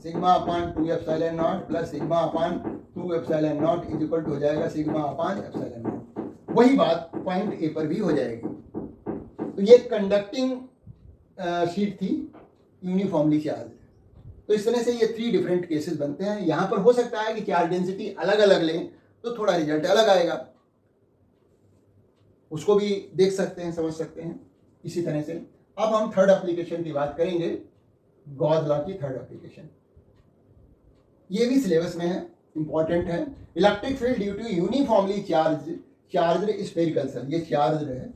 sigma upon 2 epsilon naught plus sigma upon 2 epsilon naught is equal to हो जाएगा सिग्मा अपान एप्सिलॉन नॉट। वही बात पॉइंट ए पर भी हो जाएगी। तो ये कंडक्टिंग शीट थी यूनिफॉर्मली चार्ज। तो इस तरह से ये 3 डिफरेंट केसेस बनते हैं। यहाँ पर हो सकता है कि चार्ज डेंसिटी अलग अलग लें तो थोड़ा रिजल्ट अलग आएगा, उसको भी देख सकते हैं, समझ सकते हैं। इसी तरह से अब हम थर्ड एप्लीकेशन की बात करेंगे, गॉस लॉ की थर्ड एप्लीकेशन। ये भी सिलेबस में है, इंपॉर्टेंट है। Electric field due to uniformly charged spherical shell. ये चार्ज्ड है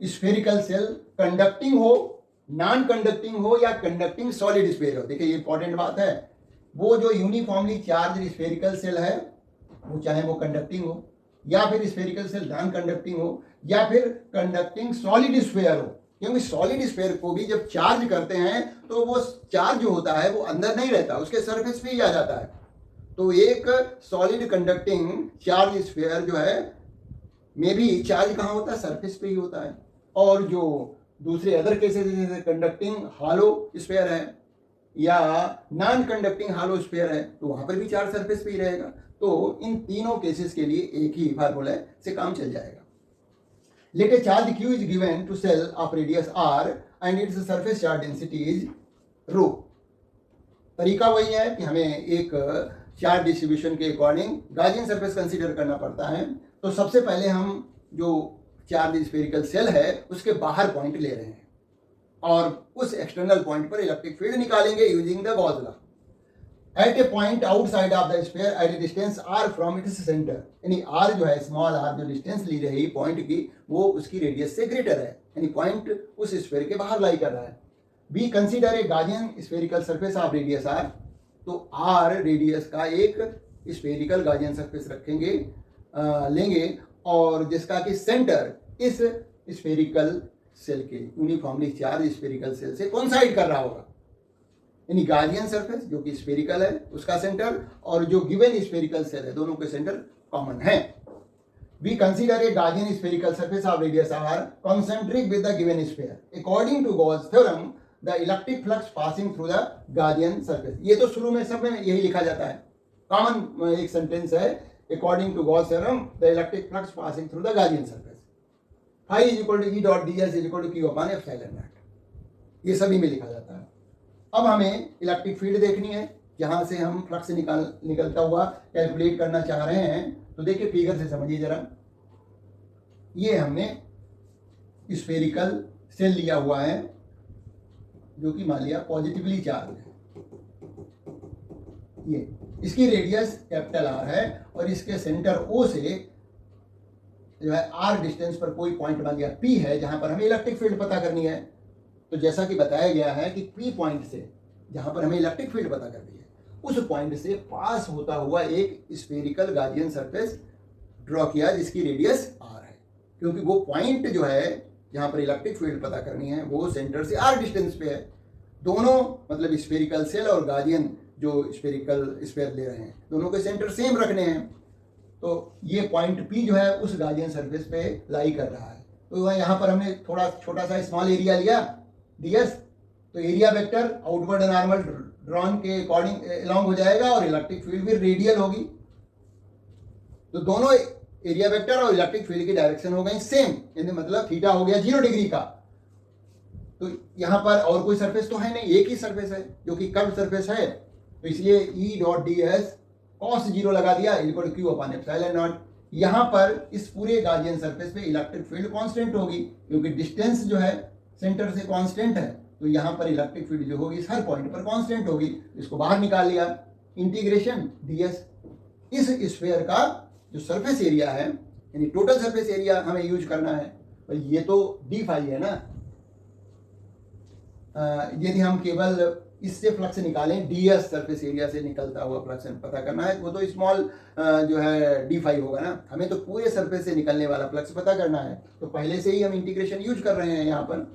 स्फेरिकल सेल, कंडक्टिंग हो, नॉन कंडक्टिंग हो या कंडक्टिंग सॉलिड स्फेयर हो। देखिए ये इंपॉर्टेंट बात है। वो जो यूनिफॉर्मली चार्ज्ड स्फेरिकल सेल है वो चाहे वो कंडक्टिंग हो या फिर स्फेरिकल सेल नॉन कंडक्टिंग हो या फिर कंडक्टिंग सॉलिड स्फेयर हो, क्योंकि सॉलिड स्फेयर को भी जब चार्ज करते हैं तो वो चार्ज जो होता है वो अंदर नहीं रहता, उसके सरफेस पे ही आ जाता है। तो एक सॉलिड कंडक्टिंग चार्ज स्फेयर जो है में भी चार्ज कहाँ होता है, सरफेस पे ही होता है। और जो दूसरे अदर केसेस जैसे कंडक्टिंग हालो स्फेयर है या नॉन कंडक्टिंग हालो स्फेयर है तो वहां पर भी चार्ज सरफेस पे ही रहेगा। तो इन तीनों केसेस के लिए एक ही फार्मूला से काम चल जाएगा। Let a charge Q is given to cell of radius R and its surface charge density is rho। तरीका वही है कि हमें एक चार्ज डिस्ट्रीब्यूशन के अकॉर्डिंग गाउसियन सरफेस कंसीडर करना पड़ता है। तो सबसे पहले हम जो चार्ज स्फेरिकल सेल है उसके बाहर पॉइंट ले रहे हैं और उस एक्सटर्नल पॉइंट पर इलेक्ट्रिक फील्ड निकालेंगे using the Gauss law. At a point outside of the sphere at a distance r from its centre, यानी r जो है स्मॉल r जो डिस्टेंस ली रही पॉइंट की वो उसकी रेडियस से ग्रेटर है, यानी पॉइंट उस स्फीयर के बाहर लाई कर रहा है। B consider a Gaussian spherical surface of radius r। तो r रेडियस का एक स्फेरिकल गाउसियन सरफेस रखेंगे लेंगे और जिसका कि सेंटर इस स्फेरिकल सेल के यूनिफॉर्मली चार्ज स्फेरिकल सेल से कोइंसाइड कर रहा होगा, यानी गाउसियन सरफेस जो कि स्फेरिकल है उसका सेंटर और जो गिवन स्फेरिकल सेल है दोनों के सेंटर कॉमन है। We consider a Gaussian spherical surface of radius r concentric with the given sphere according to Gauss theorem the electric flux passing through the Gaussian surface। ये तो शुरू में सब में यही लिखा जाता है, कॉमन एक सेंटेंस है according to Gauss theorem the electric flux passing through the Gaussian surface phi is equal to E dot ds is equal to Q upon epsilon naught, ये सभी में लिखा जाता है। अब हमें इलेक्ट्रिक फील्ड देखनी है जहां से हम फ्लक्स निकलता हुआ कैलकुलेट करना चाह रहे हैं। तो देखिए फिगर से समझिए जरा, ये हमने स्फेरिकल सेल लिया हुआ है जो कि मान लिया पॉजिटिवली चार्ज है। ये इसकी रेडियस कैपिटल R है और इसके सेंटर O से जो है R डिस्टेंस पर कोई पॉइंट मान लिया P है जहां पर हमें इलेक्ट्रिक फील्ड पता करनी है। तो जैसा कि बताया गया है कि P पॉइंट से जहां पर हमें इलेक्ट्रिक फील्ड पता करनी है उस पॉइंट से पास होता हुआ एक स्फेरिकल गाउसियन सरफेस ड्रॉ किया जिसकी रेडियस R है, क्योंकि वो पॉइंट जो है जहां पर इलेक्ट्रिक फील्ड पता करनी है वो सेंटर से R डिस्टेंस पे है। दोनों मतलब स्फेरिकल सेल और गाउसियन जो स्फेरिकल स्फीयर ले रहे हैं दोनों के सेंटर सेम रखने हैं। तो ये पॉइंट P जो है उस गाउसियन सरफेस पे लाई कर रहा है। तो यहाँ पर हमने थोड़ा छोटा सा स्मॉल एरिया लिया ds, तो area vector outward normal drawn के अकॉर्डिंग अलोंग हो जाएगा और इलेक्ट्रिक फील्ड भी रेडियल होगी। तो दोनों एरिया वेक्टर और इलेक्ट्रिक फील्ड की डायरेक्शन हो गई सेम, यानी मतलब थीटा हो गया 0 डिग्री का। तो यहाँ पर और कोई सरफेस तो है नहीं, एक ही सरफेस है जो कि कर्व सरफेस है, तो इसलिए E डॉट ds cos 0 लगा दिया equal to Q upon epsilon naught. यहाँ पर इस पूरे गाउसियन सरफेस पे इलेक्ट्रिक फील्ड कांस्टेंट होगी क्योंकि डिस्टेंस जो है सेंटर से कांस्टेंट है, तो यहाँ पर इलेक्ट्रिक फील्ड जो होगी हर पॉइंट पर कांस्टेंट होगी, इसको बाहर निकाल लिया। इंटीग्रेशन ds, इस स्फीयर का जो सरफेस एरिया है यानी टोटल सरफेस एरिया हमें यूज करना है, और ये तो d फाई है ना। यदि हम केवल इससे फ्लक्स निकालें, ds सरफेस एरिया से निकलता हुआ फ्लक्स पता करना है, वो तो स्मॉल जो है d फाई होगा ना। हमें तो पूरे सरफेस से निकलने वाला फ्लक्स पता करना है, तो पहले से ही हम इंटीग्रेशन यूज कर रहे हैं यहाँ पर।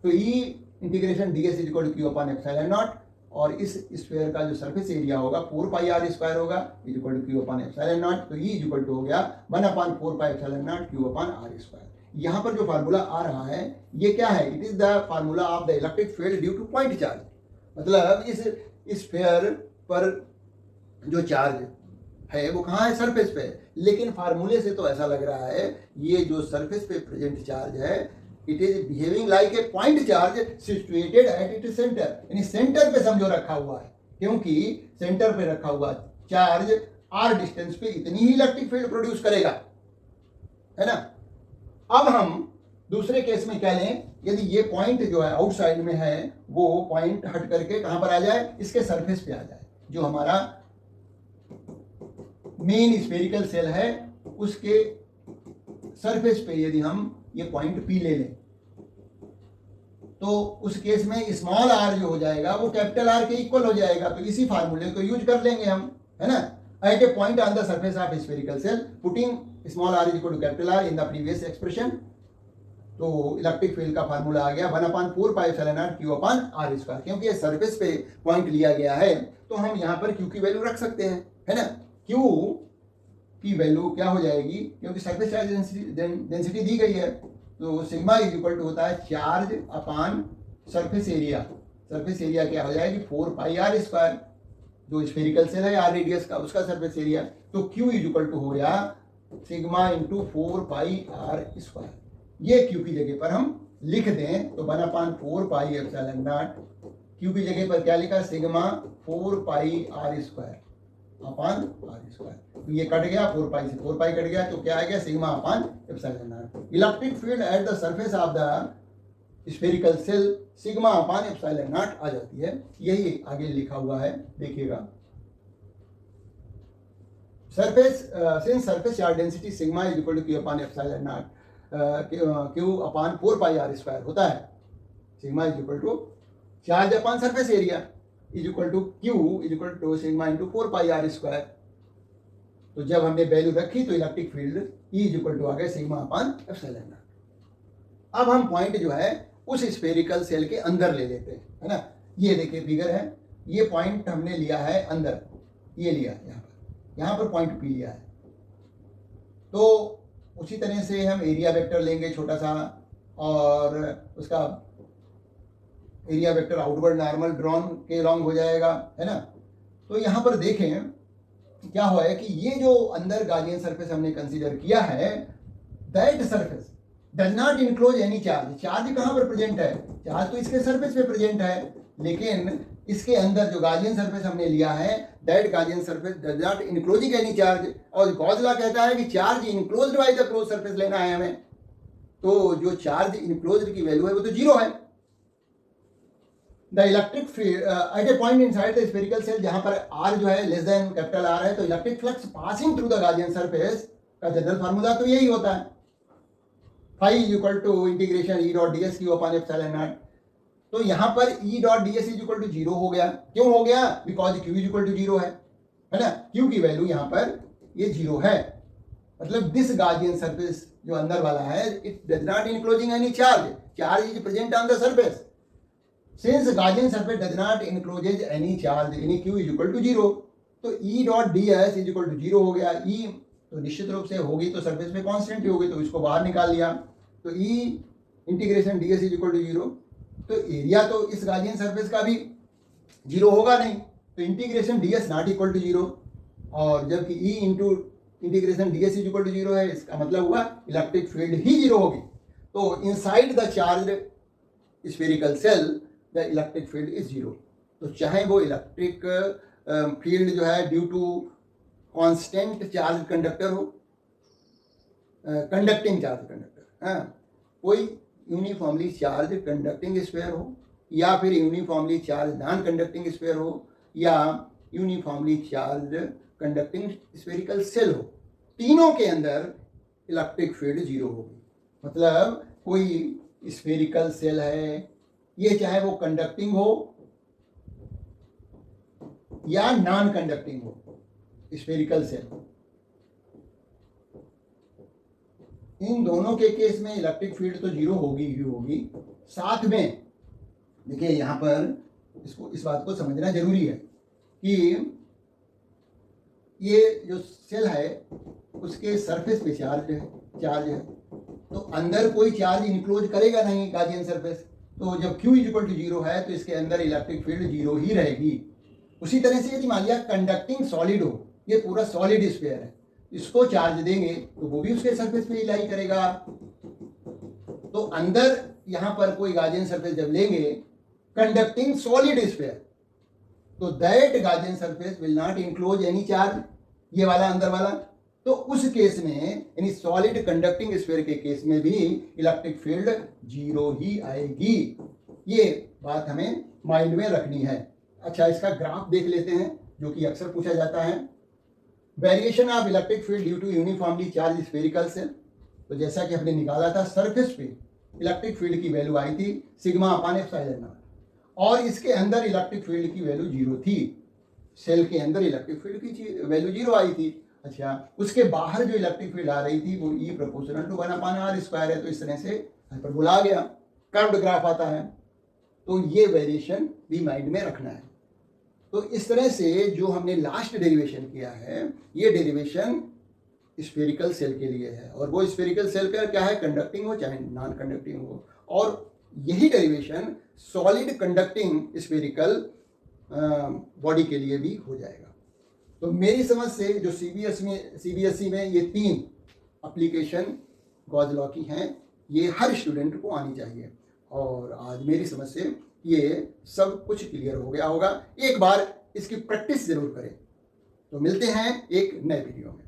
तो E integration ds equal to Q upon epsilon naught, और इस स्फीयर का जो सरफेस एरिया होगा 4 पाई आर स्क्वायर होगा equal to Q upon epsilon naught. तो ई इक्वल टू हो गया 1/4 pi epsilon naught Q upon R square. यहाँ पर जो फार्मूला आ रहा है ये क्या है? It is the formula of the electric field due two point charge. मतलब इस स्फीयर पर जो चार्ज है वो कहाँ है? सरफेस पे। लेकिन फार्मूले से तो ऐसा लग रहा है ये जो सरफेस पे प्रेजेंट चार्ज है it is behaving like a point charge situated at its centre, यानी सेंटर पे समझो रखा हुआ है, क्योंकि सेंटर पे रखा हुआ चार्ज आर डिस्टेंस पे इतनी ही इलेक्ट्रिक फील्ड प्रोड्यूस करेगा, है ना। अब हम दूसरे केस में क्या लें? यदि ये पॉइंट जो है आउटसाइड में है वो पॉइंट हट करके कहां पर आ जाए? इसके सरफेस पे आ जाए। जो हमारा मेन स्फेरिकल सेल है उसके सरफेस पे यदि हम ये पॉइंट P ले लें तो उस केस में स्मॉल r जो हो जाएगा वो कैपिटल R के इक्वल हो जाएगा। तो इसी फार्मूले को यूज कर लेंगे हम, है ना। At a point on the surface of spherical shell putting small r equal to capital R in the previous expression. तो इलेक्ट्रिक फील्ड का फार्मूला आ गया 1/4 pi epsilon naught Q upon R square. क्योंकि ये सरफेस पे point लिया गया है तो हम यहाँ पर क्यू की वैल्यू रख सकते हैं, है ना। क्यू की वैल्यू क्या हो जाएगी? क्योंकि सरफेस चार्ज डेंसिटी दी गई है, तो सिग्मा इज इक्वल टू होता है charge upon surface area. Surface area क्या हो जाएगी? 4 पाई आर स्क्वायर, जो स्फेरिकल सेल है आर रेडियस का उसका सरफेस एरिया। तो क्यू इज इक्वल टू हो गया sigma into 4 pi R square. ये क्यू की जगह पर हम लिख दें तो 1/4 पाई एप्सिलॉन नॉट, क्यू की जगह पर क्या लिखा? Sigma 4 pi R square upon R square. तो ये कट गया, 4 पाई से 4 पाई कट गया, तो क्या आ गया? Sigma upon epsilon naught. Electric field at the surface of the spherical shell sigma upon epsilon naught आ जाती है। यही आगे लिखा हुआ है, देखिएगा। Surface since surface charge density sigma is equal to Q upon epsilon naught, Q upon 4 pi R square होता है। Sigma is equal to charge upon surface area is equal to Q is equal to sigma into 4 pi R square. तो जब हमने value रखी तो electric field E is equal to आ गया sigma upon epsilon not. अब हम point जो है उस स्फेरिकल सेल के अंदर ले लेते हैं, है ना। ये देखिए फिगर है, ये पॉइंट हमने लिया है अंदर, ये लिया यहाँ पर पॉइंट पी लिया है। तो उसी तरह से हम एरिया वेक्टर लेंगे छोटा सा, और उसका area vector outward normal drawn के लॉन्ग हो जाएगा, है ना। तो यहाँ पर देखें क्या हुआ है कि ये जो अंदर गार्डियन सरफेस हमने कंसीडर किया है, that surface does not enclose any charge. Charge कहाँ पर प्रेजेंट है? चार्ज तो इसके सरफेस पे प्रेजेंट है, लेकिन इसके अंदर जो गार्डियन सरफेस हमने लिया है that guardian surface does not enclosing any charge. और गॉस लॉ कहता है कि charge enclosed by the close surface लेना है हमें। तो जो चार्ज इनक्लोज्ड की वैल्यू है वो तो जीरो है। The electric field eight a point inside the spherical cell, जहां पर आर जो है लेस देन कैपिटल आर है, तो electric flux passing through the Gaussian surface का जनरल फार्मूला तो यही होता है, phi is equal to integration E dot D s Q upon epsilon naught. तो यहाँ पर E dot D S is equal to zero हो गया। क्यों हो गया? Because Q is equal to zero है ना। क्यू की वैल्यू यहाँ पर ये जीरो है, मतलब दिस गार्डियन सरफेस जो अंदर वाला है it does not enclosing any charge, charge is present on the surface. Since Gaussian surface does not encloses any charge, any Q is equal to 0, तो E dot ds is equal to 0 हो गया। E तो निश्चित रूप से होगी तो surface में कांस्टेंट ही होगी, तो इसको बाहर निकाल लिया। तो E integration ds is equal to 0, तो एरिया तो इस गार्डियन सरफेस का भी 0 होगा नहीं, तो integration ds not equal to 0। और जबकि E into integration ds is equal to 0 है, इसका मतलब हुआ इलेक्ट्रिक फील्ड ही 0 होगी। तो inside the charge spherical shell the electric field is zero. तो चाहे वो इलेक्ट्रिक फील्ड जो है due to constant charge conductor हो, कंडक्टिंग चार्ज कंडक्टर, हाँ, कोई यूनिफॉर्मली चार्ज कंडक्टिंग स्फीयर हो, या फिर uniformly charge non conducting sphere हो या uniformly charge conducting spherical shell हो, तीनों के अंदर इलेक्ट्रिक फील्ड जीरो होगी। मतलब कोई स्फेरिकल सेल है, ये चाहे वो कंडक्टिंग हो या नॉन कंडक्टिंग हो, स्फेरिकल सेल, इन दोनों के केस में इलेक्ट्रिक फील्ड तो जीरो होगी ही होगी। साथ में देखिए यहां पर इस बात को समझना जरूरी है कि ये जो सेल है उसके सरफेस पे चार्ज है, तो अंदर कोई चार्ज इंक्लोज करेगा नहीं गाजियन सरफेस, तो जब Q इक्वल टू जीरो है तो इसके अंदर इलेक्ट्रिक फील्ड जीरो ही रहेगी। उसी तरह से यदि मान लिया कंडक्टिंग सॉलिड हो, ये पूरा सॉलिड स्फीयर है, इसको चार्ज देंगे तो वो भी उसके सरफेस पे लाई करेगा। तो अंदर यहां पर कोई गाजियन सरफेस जब लेंगे कंडक्टिंग सॉलिड स्फीयर, तो that Gaussian surface will not enclose any charge, ये वाला अंदर वाला। तो उस केस में यानी सॉलिड कंडक्टिंग स्फीयर के केस में भी इलेक्ट्रिक फील्ड जीरो ही आएगी। ये बात हमें माइंड में रखनी है। अच्छा, इसका ग्राफ देख लेते हैं जो कि अक्सर पूछा जाता है। Variation of electric field due to uniformly charge spherical shell, तो जैसा कि हमने निकाला था सरफेस पे इलेक्ट्रिक फील्ड की वैल्यू आई थी सिग्मा अपान एप्सिलॉन नॉट, और इसके अंदर इलेक्ट्रिक फील्ड की वैल्यू जीरो थी, सेल के अंदर इलेक्ट्रिक फील्ड की वैल्यू जीरो आई थी। अच्छा, उसके बाहर जो इलेक्ट्रिक फील्ड आ रही थी वो E प्रोपोर्शनल टू 1/r² है, तो इस तरह से हाइपरबोला आ गया, कर्व्ड ग्राफ आता है। तो ये वेरिएशन भी माइंड में रखना है। तो इस तरह से जो हमने लास्ट डेरिवेशन किया है, ये डेरिवेशन स्फेरिकल सेल के लिए है, और वो स्फेरिकल सेल का क्या है, कंडक्टिंग हो चाहे नॉन कंडक्टिंग हो, और यही derivation solid conducting spherical body के लिए भी हो जाएगा। तो मेरी समझ से जो सीबीएसई में ये 3 एप्लीकेशन गॉस लॉ की हैं, ये हर स्टूडेंट को आनी चाहिए, और आज मेरी समझ से ये सब कुछ क्लियर हो गया होगा। एक बार इसकी प्रैक्टिस जरूर करें। तो मिलते हैं एक नए वीडियो में।